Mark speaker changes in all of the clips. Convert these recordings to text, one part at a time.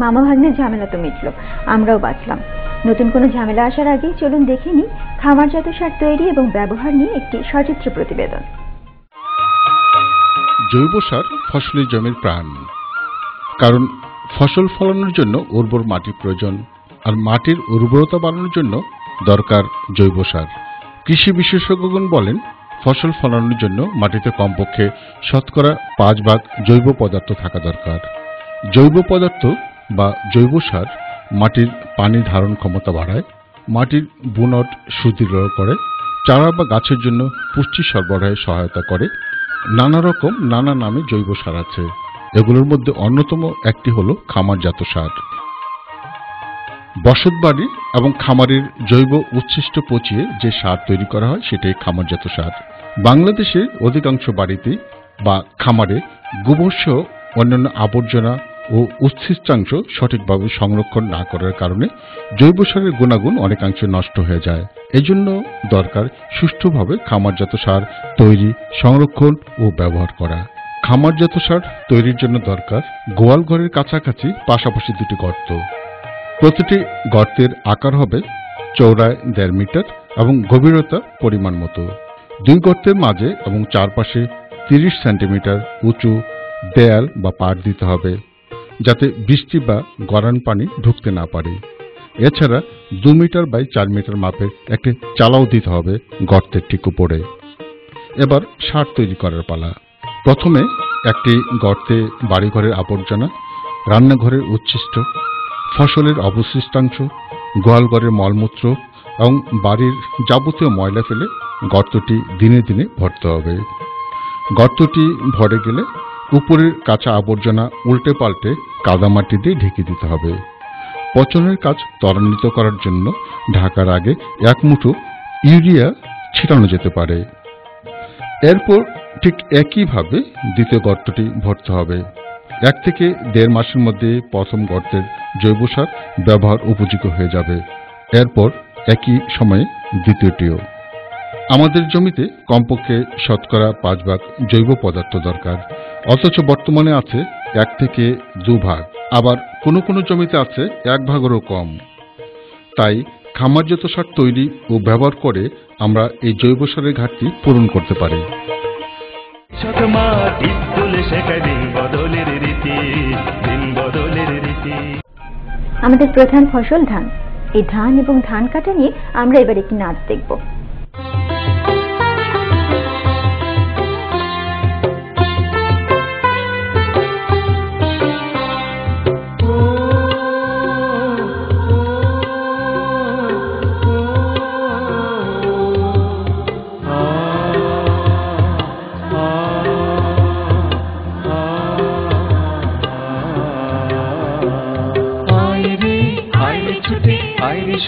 Speaker 1: মামা ভাগ্নের ঝামেলা তো মিটলো, আমরাও বাঁচলাম। নতুন কোনো ঝামেলা আসার আগে চলুন দেখে নিই খামারজাত সার তৈরি এবং ব্যবহার নিয়ে একটি সচিত্র প্রতিবেদন।
Speaker 2: জৈব সার ফসলের জমির প্রাণ। কারণ ফসল ফলানোর জন্য উর্বর মাটির প্রয়োজন, আর মাটির উর্বরতা বাড়ানোর জন্য দরকার জৈব সার। কৃষি বিশেষজ্ঞগণ বলেন, ফসল ফলানোর জন্য মাটিতে কমপক্ষে শতকরা 5 ভাগ জৈব পদার্থ থাকা দরকার। জৈব পদার্থ বা জৈব সার মাটির পানি ধারণ ক্ষমতা বাড়ায়, মাটির বুনট সুদৃঢ় করে, চারা বা গাছের জন্য পুষ্টি সরবরাহে সহায়তা করে। নানা নামে জৈব সার আছে। এগুলোর মধ্যে অন্যতম একটি হলো খামারজাত সার। বসতবাড়ি এবং খামারের জৈব উচ্ছিষ্ট পচিয়ে যে সার তৈরি করা হয় সেটাই খামারজাত সার। বাংলাদেশে অধিকাংশ বাড়িতে বা খামারে গোবর সহ অন্যান্য আবর্জনা ও উচ্ছিষ্টাংশ সঠিকভাবে সংরক্ষণ না করার কারণে জৈব সারের গুণাগুণ অনেকাংশে নষ্ট হয়ে যায়। এজন্য দরকার সুষ্ঠুভাবে খামারজাত সার তৈরি, সংরক্ষণ ও ব্যবহার করা। খামারজাত সার তৈরির জন্য দরকার গোয়াল ঘরের কাছাকাছি পাশাপাশি 2টি গর্ত। প্রতিটি গর্তের আকার হবে চওড়ায় 1.5 মিটার এবং গভীরতা পরিমাণ মতো। 2 গর্তের মাঝে এবং চারপাশে 30 সেন্টিমিটার উঁচু দেয়াল বা পাড় দিতে হবে, যাতে বৃষ্টি বা গড়ান পানি ঢুকতে না পারে। এছাড়া 2 মিটার বাই 4 মিটার মাপের একটি চালাও দিতে হবে গর্তের ঠিক উপরে। এবার সার তৈরি করার পালা। প্রথমে একটি গর্তে বাড়িঘরের আবর্জনা, রান্নাঘরের উচ্ছিষ্ট, ফসলের অবশিষ্টাংশ, গোয়ালঘরের মলমূত্র এবং বাড়ির যাবতীয় ময়লা ফেলে গর্তটি দিনে দিনে ভরতে হবে। গর্তটি ভরে গেলে উপরের কাঁচা আবর্জনা উল্টে পাল্টে কাদামাটি দিয়ে ঢেকে দিতে হবে। পচনের কাজ ত্বরান্বিত করার জন্য ঢাকার আগে 1 মুঠো ইউরিয়া ছিটানো যেতে পারে। এরপর ঠিক একইভাবে দ্বিতীয় গর্তটি ভরতে হবে। 1 থেকে 1.5 মাসের মধ্যে প্রথম গর্তের জৈব সার ব্যবহার উপযোগী হয়ে যাবে। এরপর একই সময়ে দ্বিতীয়টিও। আমাদের জমিতে কমপক্ষে শতকরা 5 ভাগ জৈব পদার্থ দরকার, অথচ বর্তমানে আছে 1 থেকে 2 ভাগ, আবার কোনো জমিতে আছে 1 ভাগেরও কম। তাই খামারজাত সার তৈরি ও ব্যবহার করে আমরা এই জৈব সারের ঘাটতি পূরণ করতে পারি।
Speaker 1: আমাদের প্রধান ফসল ধান। এই ধান এবং ধান কাটা নিয়ে আমরা এবার একটি নাচ দেখব।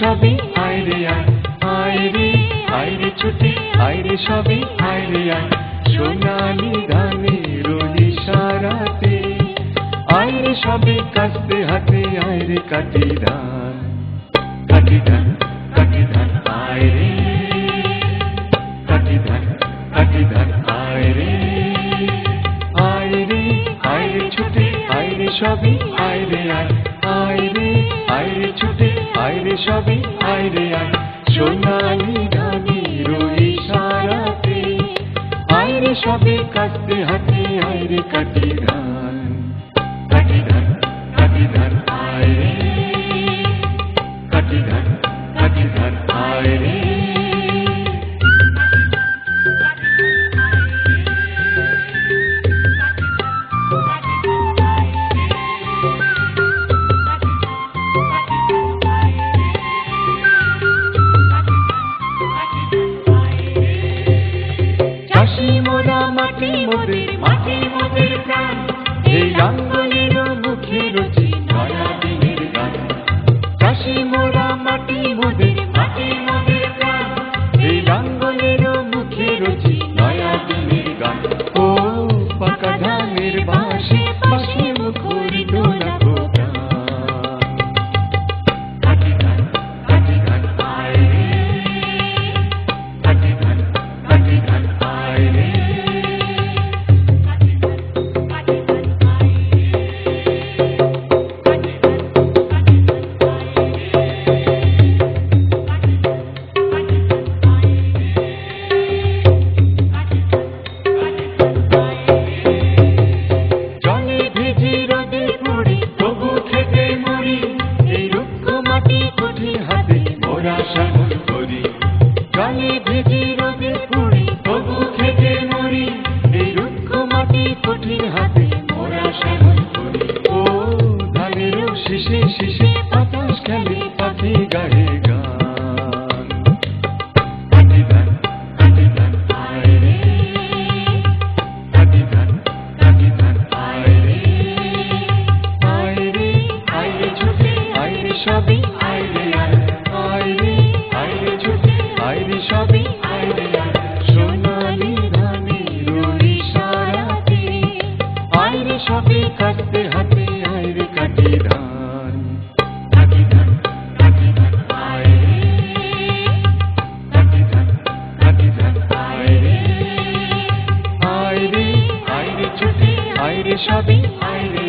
Speaker 3: সবই আইরে আইরে আইরে ছুটি আইরে সবই আইরে আয় সোনালি ধানের ইশারাতে আইরে সবে কাস্তে হাতে আইরে কাটি ধান কাটি ধান কাটি ধান আইরে কাটি ধান কাটি ধান আইরে আইরে আইরে ছুটি আইরে সবই আইরে আয় আইরে আইরে ছুটি আইরে সবই আইরে আয় সোনালি ধানের ইশারাতে আইরে সবে কাস্তে হাতে আইরে কাটি ধান কাটি ধান কাটি ধান আইরে কাটি ধান কাটি ধান আইরে শিশে শিশে বাতাস খেলে পাখি গায়ে গান কাটি ধান আয় রে কাটি ধান আয় রে আয় রে আয় রে ছুটে আয় রে সবই আয় রে আয় রে আয় রে ছুটে আয় রে সবই আয় রে সোনালি ধানের ইশারাতে আয় রে সবই কাটতে হাতে আয় রে কাটি ধান আয় রে কাটি ধান আয় রে আয় রে ছুটে আয় রে সবই আয় রে